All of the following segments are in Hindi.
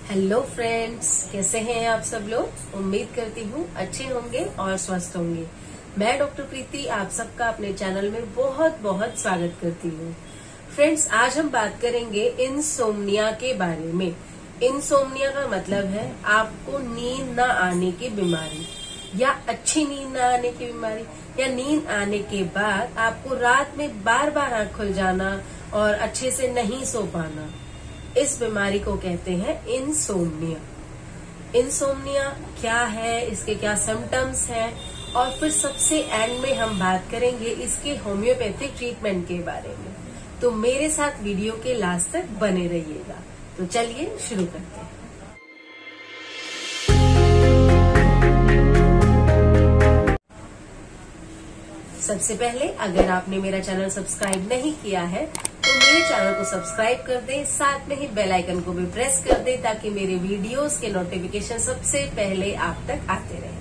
हेलो फ्रेंड्स, कैसे हैं आप सब लोग। उम्मीद करती हूँ अच्छे होंगे और स्वस्थ होंगे। मैं डॉक्टर प्रीति आप सबका अपने चैनल में बहुत बहुत स्वागत करती हूँ। फ्रेंड्स, आज हम बात करेंगे इंसोम्निया के बारे में। इंसोम्निया का मतलब है आपको नींद न आने की बीमारी या अच्छी नींद न आने की बीमारी, या नींद आने के बाद आपको रात में बार बार आंख खुल जाना और अच्छे से नहीं सो पाना। इस बीमारी को कहते हैं इंसोम्निया। इंसोम्निया क्या है, इसके क्या सिम्टम्स हैं, और फिर सबसे एंड में हम बात करेंगे इसके होम्योपैथिक ट्रीटमेंट के बारे में। तो मेरे साथ वीडियो के लास्ट तक बने रहिएगा। तो चलिए शुरू करते हैं। सबसे पहले अगर आपने मेरा चैनल सब्सक्राइब नहीं किया है तो मेरे चैनल को सब्सक्राइब कर दें, साथ में ही बेल आइकन को भी प्रेस कर दें ताकि मेरे वीडियोस के नोटिफिकेशन सबसे पहले आप तक आते रहें।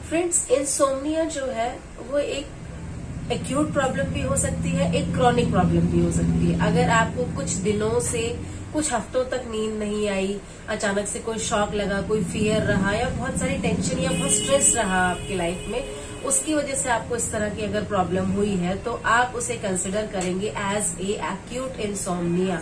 फ्रेंड्स, इंसोम्निया जो है वो एक एक्यूट प्रॉब्लम भी हो सकती है, एक क्रॉनिक प्रॉब्लम भी हो सकती है। अगर आपको कुछ दिनों से कुछ हफ्तों तक नींद नहीं आई, अचानक से कोई शॉक लगा, कोई फियर रहा, या बहुत सारी टेंशन या बहुत स्ट्रेस रहा आपकी लाइफ में, उसकी वजह से आपको इस तरह की अगर प्रॉब्लम हुई है तो आप उसे कंसिडर करेंगे एज ए एक्यूट इंसोम्निया।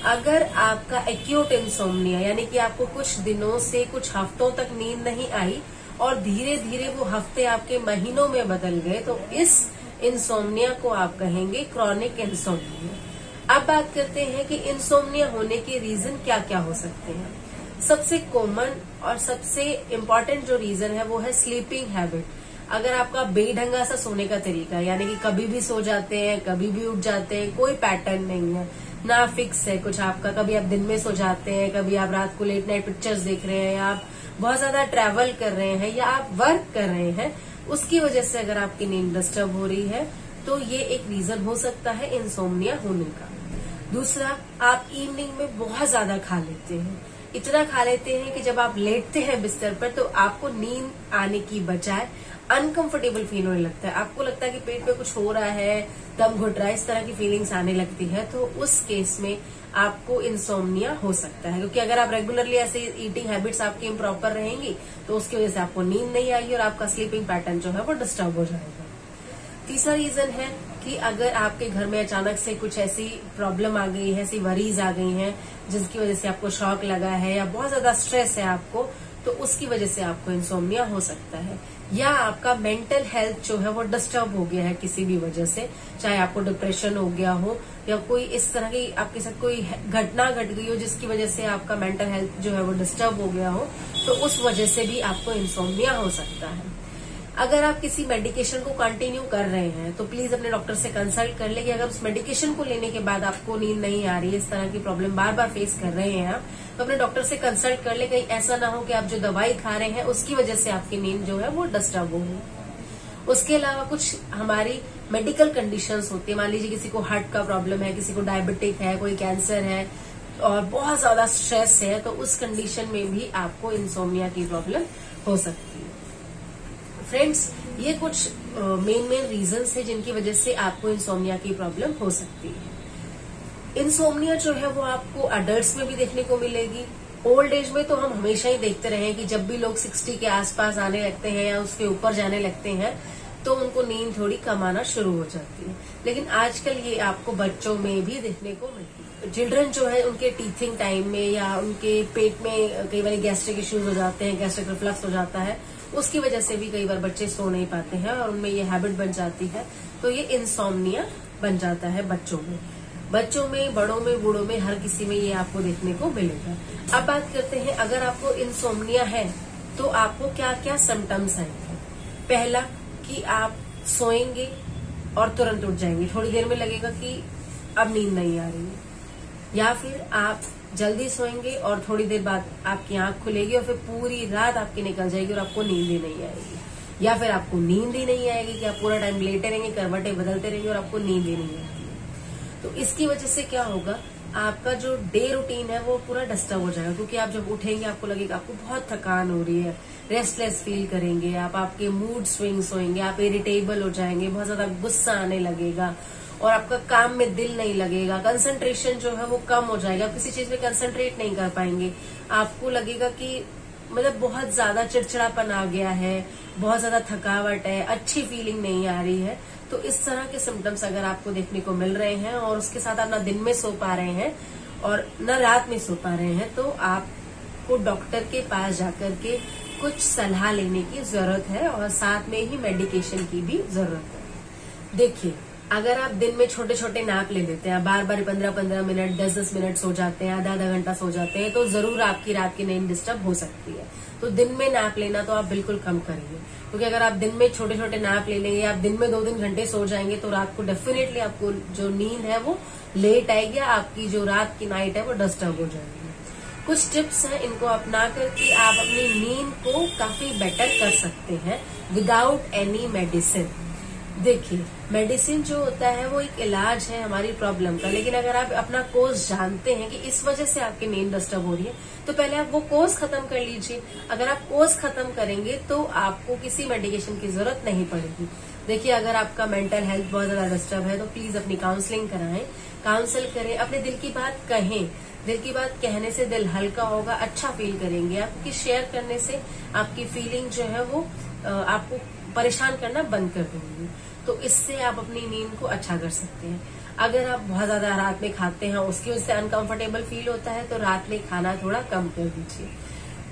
अगर आपका एक्यूट इंसोम्निया यानी कि आपको कुछ दिनों से कुछ हफ्तों तक नींद नहीं आई और धीरे धीरे वो हफ्ते आपके महीनों में बदल गए, तो इस इंसोम्निया को आप कहेंगे क्रॉनिक इंसोम्निया। अब बात करते हैं कि इंसोम्निया होने के रीजन क्या क्या हो सकते हैं। सबसे कॉमन और सबसे इम्पोर्टेंट जो रीजन है वो है स्लीपिंग हैबिट। अगर आपका बेढंगा सा सोने का तरीका, यानी कि कभी भी सो जाते हैं, कभी भी उठ जाते हैं, कोई पैटर्न नहीं है, ना फिक्स है कुछ आपका, कभी आप दिन में सो जाते हैं, कभी आप रात को लेट नाइट पिक्चर्स देख रहे हैं, या आप बहुत ज्यादा ट्रैवल कर रहे हैं, या आप वर्क कर रहे हैं, उसकी वजह से अगर आपकी नींद डिस्टर्ब हो रही है तो ये एक रीजन हो सकता है इंसोम्निया होने का। दूसरा, आप इवनिंग में बहुत ज्यादा खा लेते हैं, इतना खा लेते हैं कि जब आप लेटते हैं बिस्तर पर तो आपको नींद आने की बजाय अनकंफर्टेबल फील होने लगता है। आपको लगता है कि पेट में कुछ हो रहा है, दम घुट रहा है, इस तरह की फीलिंग्स आने लगती है। तो उस केस में आपको इंसोम्निया हो सकता है, क्योंकि अगर आप रेगुलरली ऐसे ईटिंग हैबिट्स आपकी इम्प्रॉपर रहेंगी तो उसकी वजह से आपको नींद नहीं आएगी और आपका स्लीपिंग पैटर्न जो है वो डिस्टर्ब हो जाएगा। तीसरा रीजन है कि अगर आपके घर में अचानक से कुछ ऐसी प्रॉब्लम आ गई है, ऐसी वरीज आ गई हैं जिसकी वजह से आपको शॉक लगा है या बहुत ज्यादा स्ट्रेस है आपको, तो उसकी वजह से आपको इंसोम्निया हो सकता है। या आपका मेंटल हेल्थ जो है वो डिस्टर्ब हो गया है किसी भी वजह से, चाहे आपको डिप्रेशन हो गया हो या कोई इस तरह की आपके साथ कोई घटना घट गई हो जिसकी वजह से आपका मेंटल हेल्थ जो है वो डिस्टर्ब हो गया हो, तो उस वजह से भी आपको इंसोम्निया हो सकता है। अगर आप किसी मेडिकेशन को कंटिन्यू कर रहे हैं तो प्लीज अपने डॉक्टर से कंसल्ट कर ले कि अगर उस मेडिकेशन को लेने के बाद आपको नींद नहीं आ रही है, इस तरह की प्रॉब्लम बार बार फेस कर रहे हैं आप, तो अपने डॉक्टर से कंसल्ट कर ले। कहीं ऐसा ना हो कि आप जो दवाई खा रहे हैं उसकी वजह से आपकी नींद जो है वो डिस्टर्ब हो। उसके अलावा कुछ हमारी मेडिकल कंडीशंस होती है। मान लीजिए किसी को हार्ट का प्रॉब्लम है, किसी को डायबिटिक है, कोई कैंसर है और बहुत ज्यादा स्ट्रेस है, तो उस कंडीशन में भी आपको इंसोम्निया की प्रॉब्लम हो सकती है। फ्रेंड्स, ये कुछ मेन रीजंस है जिनकी वजह से आपको इंसोम्निया की प्रॉब्लम हो सकती है। इंसोम्निया जो है वो आपको अडल्ट्स में भी देखने को मिलेगी। ओल्ड एज में तो हम हमेशा ही देखते रहे हैं कि जब भी लोग 60 के आसपास आने लगते हैं या उसके ऊपर जाने लगते हैं तो उनको नींद थोड़ी कम आना शुरू हो जाती है, लेकिन आजकल ये आपको बच्चों में भी देखने को मिलती है। चिल्ड्रन जो है उनके टीथिंग टाइम में या उनके पेट में कई बार गैस्ट्रिक इश्यूज हो जाते हैं, गैस्ट्रिक रिफ्लक्स हो जाता है, उसकी वजह से भी कई बार बच्चे सो नहीं पाते हैं और उनमें ये हैबिट बन जाती है, तो ये इंसोम्निया बन जाता है बच्चों में। बच्चों में, बड़ों में, बूढ़ों में, हर किसी में ये आपको देखने को मिलेगा। अब बात करते हैं अगर आपको इंसोम्निया है तो आपको क्या क्या सिम्टम्स आएंगे। पहला कि आप सोएंगे और तुरंत उठ जाएंगे, थोड़ी देर में लगेगा कि अब नींद नहीं आ रही है, या फिर आप जल्दी सोएंगे और थोड़ी देर बाद आपकी आंख खुलेगी और फिर पूरी रात आपकी निकल जाएगी और आपको नींद ही नहीं आएगी, या फिर आपको नींद ही नहीं आएगी कि आप पूरा टाइम लेटे रहेंगे, करवटें बदलते रहेंगे और आपको नींद ही नहीं आएगी। तो इसकी वजह से क्या होगा, आपका जो डे रूटीन है वो पूरा डिस्टर्ब हो जाएगा, क्योंकि आप जब उठेंगे आपको लगेगा आपको बहुत थकान हो रही है, रेस्टलेस फील करेंगे आप, आपके मूड स्विंग्स होंगे, आप इरिटेबल हो जाएंगे, बहुत ज्यादा गुस्सा आने लगेगा और आपका काम में दिल नहीं लगेगा, कंसंट्रेशन जो है वो कम हो जाएगा, आप किसी चीज में कंसंट्रेट नहीं कर पाएंगे, आपको लगेगा कि मतलब बहुत ज्यादा चिड़चिड़ापन आ गया है, बहुत ज्यादा थकावट है, अच्छी फीलिंग नहीं आ रही है। तो इस तरह के सिम्टम्स अगर आपको देखने को मिल रहे हैं और उसके साथ आप ना दिन में सो पा रहे हैं और न रात में सो पा रहे हैं, तो आपको डॉक्टर के पास जाकर के कुछ सलाह लेने की जरूरत है और साथ में ही मेडिकेशन की भी जरूरत है। देखिए, अगर आप दिन में छोटे छोटे नैप ले लेते हैं, बार बार 15-15 मिनट 10-10 मिनट सो जाते हैं, आधा घंटा सो जाते हैं, तो जरूर आपकी रात की नींद डिस्टर्ब हो सकती है। तो दिन में नैप लेना तो आप बिल्कुल कम करिए, क्योंकि अगर आप दिन में छोटे छोटे नैप ले लेंगे, आप दिन में 2-3 घंटे सो जाएंगे, तो रात को डेफिनेटली आपको जो नींद है वो लेट आएगी, आपकी जो रात की नाइट है वो डिस्टर्ब हो जाएगी। कुछ टिप्स हैं, इनको अपना करके आप अपनी नींद को काफी बेटर कर सकते हैं विदाउट एनी मेडिसिन। देखिए, मेडिसिन जो होता है वो एक इलाज है हमारी प्रॉब्लम का, लेकिन अगर आप अपना कोर्स जानते हैं कि इस वजह से आपकी नींद डिस्टर्ब हो रही है, तो पहले आप वो कोर्स खत्म कर लीजिए। अगर आप कोर्स खत्म करेंगे तो आपको किसी मेडिकेशन की जरूरत नहीं पड़ेगी। देखिए, अगर आपका मेंटल हेल्थ बहुत ज्यादा डिस्टर्ब है तो प्लीज अपनी काउंसलिंग कराएं, काउंसल करें, अपने दिल की बात कहें। दिल की बात कहने से दिल हल्का होगा, अच्छा फील करेंगे आप, क्योंकि शेयर करने से आपकी फीलिंग जो है वो आपको परेशान करना बंद कर देंगी। तो इससे आप अपनी नींद को अच्छा कर सकते हैं। अगर आप बहुत ज्यादा रात में खाते हैं, उसकी वजह से अनकंफर्टेबल फील होता है, तो रात में खाना थोड़ा कम कर दीजिए।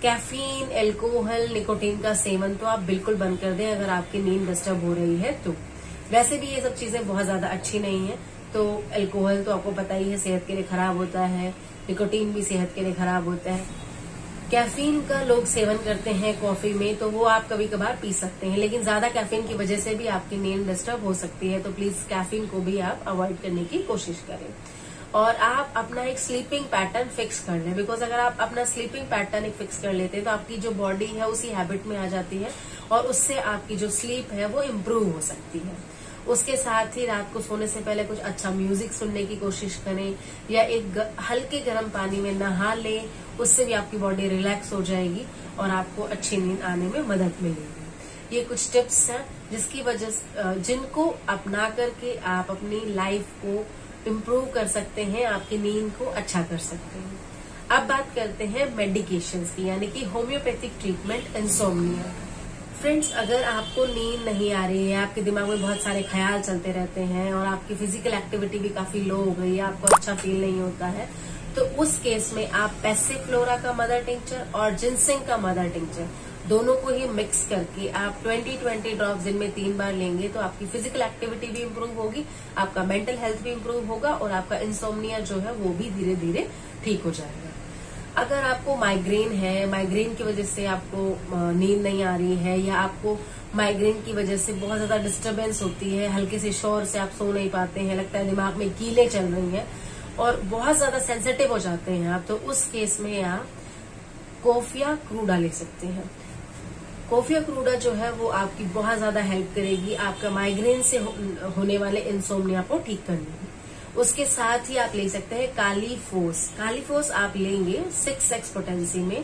कैफीन, एल्कोहल, निकोटीन का सेवन तो आप बिल्कुल बंद कर दें अगर आपकी नींद डिस्टर्ब हो रही है तो। वैसे भी ये सब चीजें बहुत ज्यादा अच्छी नहीं है। तो एल्कोहल तो आपको पता ही है सेहत के लिए खराब होता है, निकोटीन भी सेहत के लिए खराब होता है। कैफीन का लोग सेवन करते हैं कॉफी में, तो वो आप कभी कभार पी सकते हैं, लेकिन ज्यादा कैफीन की वजह से भी आपकी नींद डिस्टर्ब हो सकती है। तो प्लीज कैफीन को भी आप अवॉइड करने की कोशिश करें और आप अपना एक स्लीपिंग पैटर्न फिक्स कर लें। बिकॉज अगर आप अपना स्लीपिंग पैटर्न एक फिक्स कर लेते हैं तो आपकी जो बॉडी है उसी हैबिट में आ जाती है और उससे आपकी जो स्लीप है वो इम्प्रूव हो सकती है। उसके साथ ही रात को सोने से पहले कुछ अच्छा म्यूजिक सुनने की कोशिश करें या एक हल्के गर्म पानी में नहा लें, उससे भी आपकी बॉडी रिलैक्स हो जाएगी और आपको अच्छी नींद आने में मदद मिलेगी। ये कुछ टिप्स हैं जिसकी वजह जिनको अपना करके आप अपनी लाइफ को इम्प्रूव कर सकते हैं, आपकी नींद को अच्छा कर सकते हैं। अब बात करते हैं मेडिकेशंस की, यानी कि होम्योपैथिक ट्रीटमेंट इंसोम्निया। फ्रेंड्स, अगर आपको नींद नहीं आ रही है, आपके दिमाग में बहुत सारे ख्याल चलते रहते हैं और आपकी फिजिकल एक्टिविटी भी काफी लो हो गई है, आपको अच्छा फील नहीं होता है, तो उस केस में आप पैसिफ्लोरा का मदर टिंचर और जिनसिंग का मदर टिंचर दोनों को ही मिक्स करके आप 20-20 ड्रॉप्स दिन में 3 बार लेंगे तो आपकी फिजिकल एक्टिविटी भी इम्प्रूव होगी, आपका मेंटल हेल्थ भी इम्प्रूव होगा और आपका इंसोम्निया जो है वो भी धीरे धीरे ठीक हो जाएगा। अगर आपको माइग्रेन है, माइग्रेन की वजह से आपको नींद नहीं आ रही है या आपको माइग्रेन की वजह से बहुत ज्यादा डिस्टरबेंस होती है, हल्के से शोर से आप सो नहीं पाते हैं, लगता है दिमाग में कीलें चल रही हैं और बहुत ज्यादा सेंसिटिव हो जाते हैं आप, तो उस केस में आप कोफिया क्रूडा ले सकते हैं। कोफिया क्रूडा जो है वो आपकी बहुत ज्यादा हेल्प करेगी आपका माइग्रेन से होने वाले इंसोम्निया को ठीक करने में। उसके साथ ही आप ले सकते हैं कालीफोस। कालीफोस आप लेंगे 6x पोटेंसी में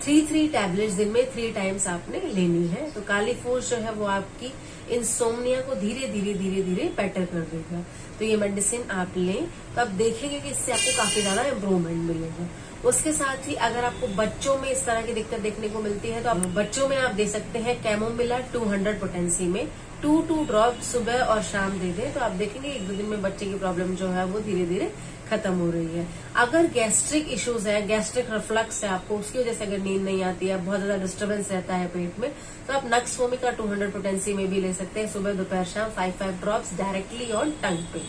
3 टैबलेट्स दिन में 3 टाइम्स आपने लेनी है। तो कालीफोस जो है वो आपकी इंसोम्निया को धीरे धीरे बेटर कर देगा। तो ये मेडिसिन आप लें तो आप देखेंगे कि इससे आपको काफी ज्यादा इम्प्रूवमेंट मिलेगा। उसके साथ ही अगर आपको बच्चों में इस तरह की दिक्कत देखने को मिलती है तो आप बच्चों में आप दे सकते हैं कैमोमिला 200 पोटेंसी में 2 ड्रॉप सुबह और शाम दे दें, तो आप देखेंगे 1-2 दिन में बच्चे की प्रॉब्लम जो है वो धीरे धीरे खत्म हो रही है। अगर गैस्ट्रिक इश्यूज है, गैस्ट्रिक रिफ्लक्स है आपको, उसकी वजह से अगर नींद नहीं आती है, बहुत ज्यादा डिस्टर्बेंस रहता है पेट में, तो आप नक्स वोमिका 200 पोटेंसी में भी ले सकते हैं सुबह दोपहर शाम 5 ड्रॉप्स डायरेक्टली ऑन टंग पे।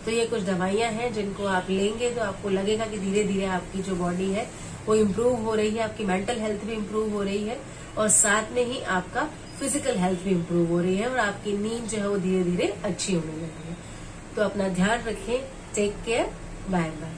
तो ये कुछ दवाइयां हैं जिनको आप लेंगे तो आपको लगेगा कि धीरे धीरे आपकी जो बॉडी है वो इम्प्रूव हो रही है, आपकी मेंटल हेल्थ भी इम्प्रूव हो रही है और साथ में ही आपका फिजिकल हेल्थ भी इम्प्रूव हो रही है और आपकी नींद जो है वो धीरे धीरे अच्छी होने लगी है। तो अपना ध्यान रखें। Take care. Bye bye.